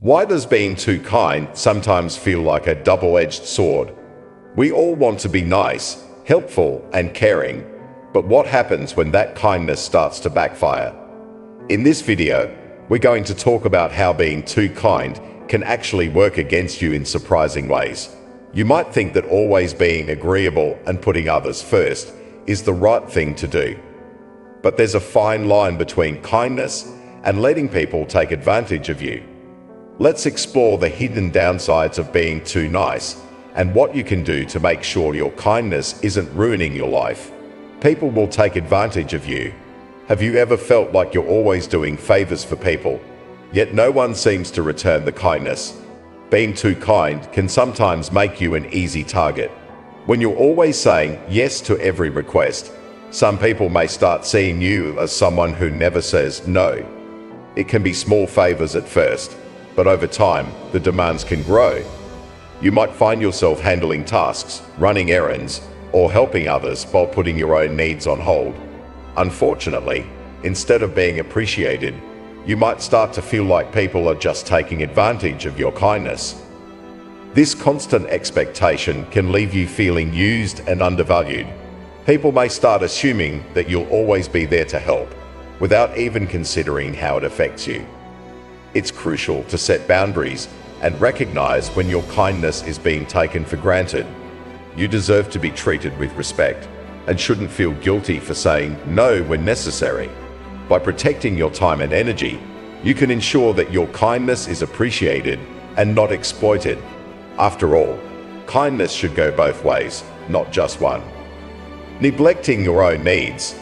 Why does being too kind sometimes feel like a double-edged sword? We all want to be nice, helpful, and caring, but what happens when that kindness starts to backfire? In this video, we're going to talk about how being too kind can actually work against you in surprising ways. You might think that always being agreeable and putting others first is the right thing to do. But there's a fine line between kindness and letting people take advantage of you. Let's explore the hidden downsides of being too nice and what you can do to make sure your kindness isn't ruining your life. People will take advantage of you. Have you ever felt like you're always doing favors for people, yet no one seems to return the kindness? Being too kind can sometimes make you an easy target. When you're always saying yes to every request, some people may start seeing you as someone who never says no. It can be small favors at first, but over time, the demands can grow. You might find yourself handling tasks, running errands, or helping others while putting your own needs on hold. Unfortunately, instead of being appreciated, you might start to feel like people are just taking advantage of your kindness. This constant expectation can leave you feeling used and undervalued. People may start assuming that you'll always be there to help, without even considering how it affects you. It's crucial to set boundaries and recognize when your kindness is being taken for granted. You deserve to be treated with respect and shouldn't feel guilty for saying no when necessary. By protecting your time and energy, you can ensure that your kindness is appreciated and not exploited. After all, kindness should go both ways, not just one. Neglecting your own needs.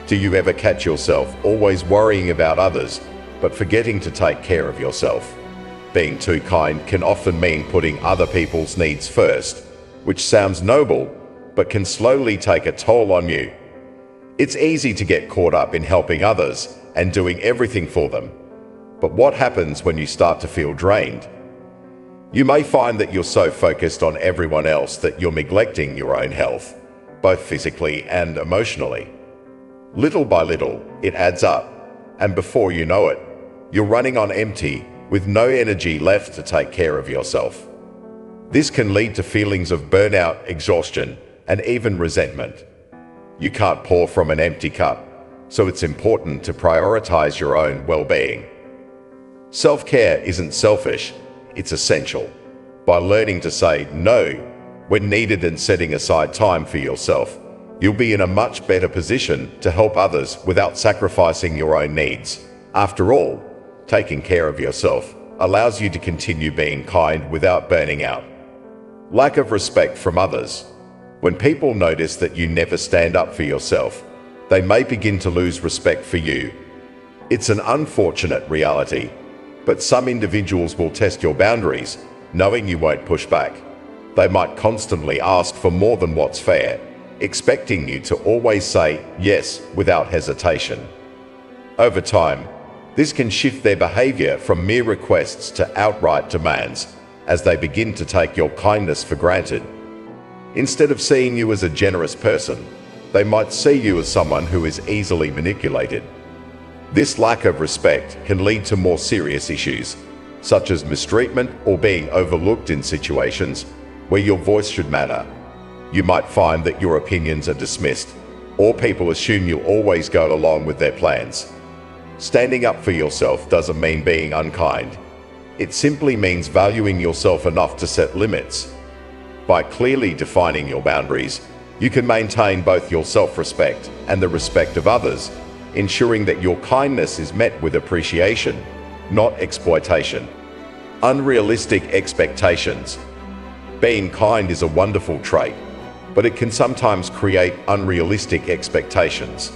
Do you ever catch yourself always worrying about others, but forgetting to take care of yourself? Being too kind can often mean putting other people's needs first, which sounds noble, but can slowly take a toll on you. It's easy to get caught up in helping others and doing everything for them. But what happens when you start to feel drained? You may find that you're so focused on everyone else that you're neglecting your own health, both physically and emotionally. Little by little, it adds up, and before you know it, you're running on empty with no energy left to take care of yourself. This can lead to feelings of burnout, exhaustion, and even resentment. You can't pour from an empty cup, so it's important to prioritize your own well-being. Self-care isn't selfish, it's essential. By learning to say no when needed and setting aside time for yourself, you'll be in a much better position to help others without sacrificing your own needs. After all, taking care of yourself allows you to continue being kind without burning out. Lack of respect from others. When people notice that you never stand up for yourself, they may begin to lose respect for you. It's an unfortunate reality, but some individuals will test your boundaries, knowing you won't push back. They might constantly ask for more than what's fair, expecting you to always say yes without hesitation. Over time, this can shift their behavior from mere requests to outright demands as they begin to take your kindness for granted. Instead of seeing you as a generous person, they might see you as someone who is easily manipulated. This lack of respect can lead to more serious issues, such as mistreatment or being overlooked in situations where your voice should matter. You might find that your opinions are dismissed, or people assume you'll always go along with their plans. Standing up for yourself doesn't mean being unkind. It simply means valuing yourself enough to set limits. By clearly defining your boundaries, you can maintain both your self-respect and the respect of others, ensuring that your kindness is met with appreciation, not exploitation. Unrealistic expectations. Being kind is a wonderful trait, but it can sometimes create unrealistic expectations.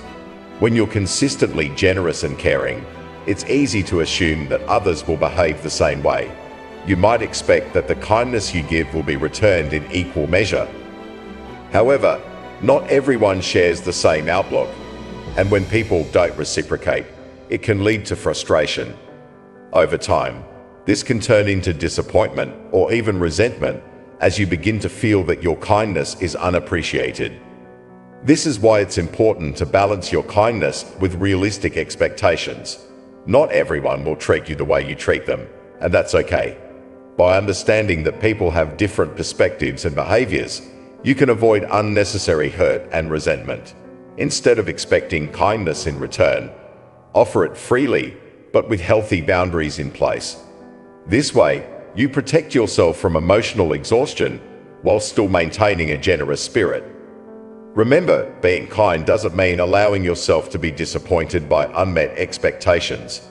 When you're consistently generous and caring, it's easy to assume that others will behave the same way. You might expect that the kindness you give will be returned in equal measure. However, not everyone shares the same outlook, and when people don't reciprocate, it can lead to frustration. Over time, this can turn into disappointment or even resentment as you begin to feel that your kindness is unappreciated. This is why it's important to balance your kindness with realistic expectations. Not everyone will treat you the way you treat them, and that's okay. By understanding that people have different perspectives and behaviors, you can avoid unnecessary hurt and resentment. Instead of expecting kindness in return, offer it freely, but with healthy boundaries in place. This way, you protect yourself from emotional exhaustion while still maintaining a generous spirit. Remember, being kind doesn't mean allowing yourself to be disappointed by unmet expectations.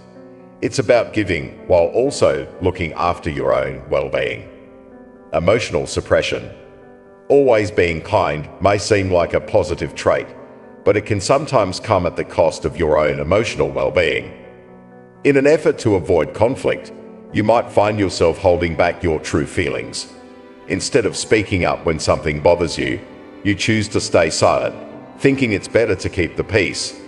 It's about giving while also looking after your own well-being. Emotional suppression. Always being kind may seem like a positive trait, but it can sometimes come at the cost of your own emotional well-being. In an effort to avoid conflict, you might find yourself holding back your true feelings. Instead of speaking up when something bothers you, you choose to stay silent, thinking it's better to keep the peace.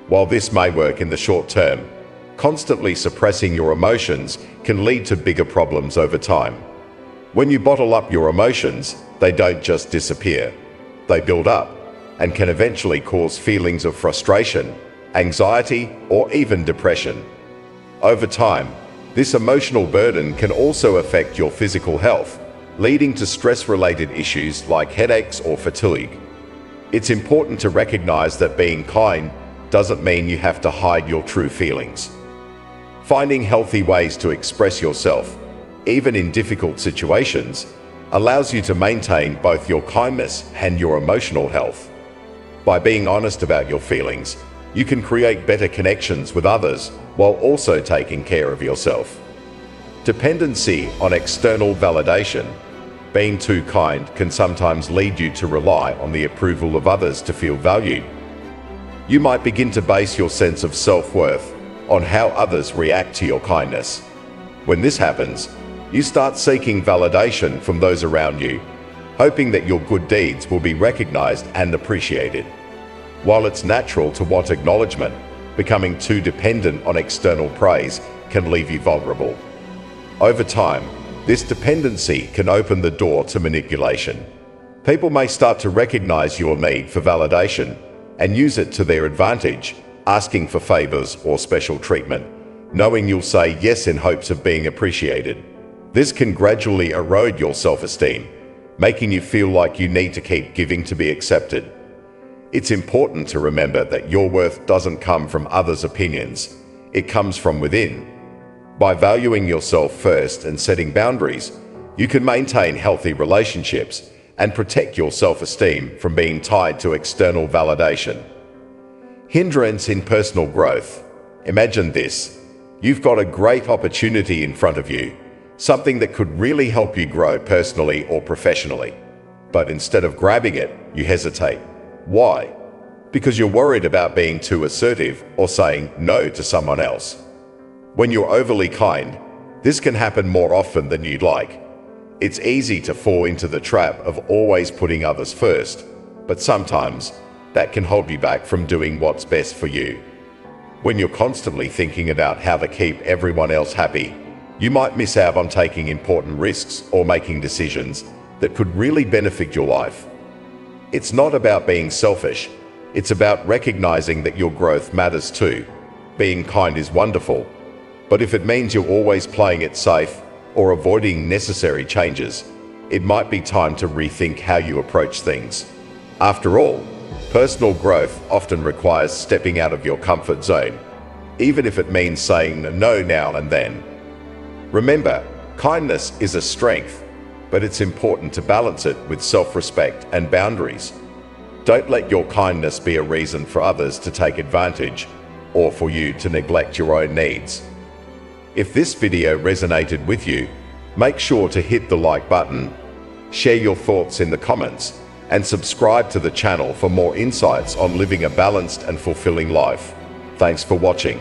While this may work in the short term, constantly suppressing your emotions can lead to bigger problems over time. When you bottle up your emotions, they don't just disappear. They build up and can eventually cause feelings of frustration, anxiety, or even depression. Over time, this emotional burden can also affect your physical health, leading to stress-related issues like headaches or fatigue. It's important to recognize that being kind doesn't mean you have to hide your true feelings. Finding healthy ways to express yourself, even in difficult situations, allows you to maintain both your kindness and your emotional health. By being honest about your feelings, you can create better connections with others while also taking care of yourself. Dependency on external validation. Being too kind can sometimes lead you to rely on the approval of others to feel valued. You might begin to base your sense of self-worth on how others react to your kindness. When this happens, you start seeking validation from those around you, hoping that your good deeds will be recognized and appreciated. While it's natural to want acknowledgement, becoming too dependent on external praise can leave you vulnerable. Over time, this dependency can open the door to manipulation. People may start to recognize your need for validation and use it to their advantage, asking for favors or special treatment, knowing you'll say yes in hopes of being appreciated. This can gradually erode your self-esteem, making you feel like you need to keep giving to be accepted. It's important to remember that your worth doesn't come from others' opinions. It comes from within. By valuing yourself first and setting boundaries, you can maintain healthy relationships and protect your self-esteem from being tied to external validation. Hindrance in personal growth. Imagine this. You've got a great opportunity in front of you, something that could really help you grow personally or professionally. But instead of grabbing it, you hesitate. Why? Because you're worried about being too assertive or saying no to someone else. When you're overly kind, this can happen more often than you'd like. It's easy to fall into the trap of always putting others first, but sometimes that can hold you back from doing what's best for you. When you're constantly thinking about how to keep everyone else happy, you might miss out on taking important risks or making decisions that could really benefit your life. It's not about being selfish. It's about recognizing that your growth matters too. Being kind is wonderful, but if it means you're always playing it safe or avoiding necessary changes, it might be time to rethink how you approach things. After all, personal growth often requires stepping out of your comfort zone, even if it means saying no now and then. Remember, kindness is a strength, but it's important to balance it with self-respect and boundaries. Don't let your kindness be a reason for others to take advantage or for you to neglect your own needs. If this video resonated with you, make sure to hit the like button, share your thoughts in the comments, and subscribe to the channel for more insights on living a balanced and fulfilling life. Thanks for watching.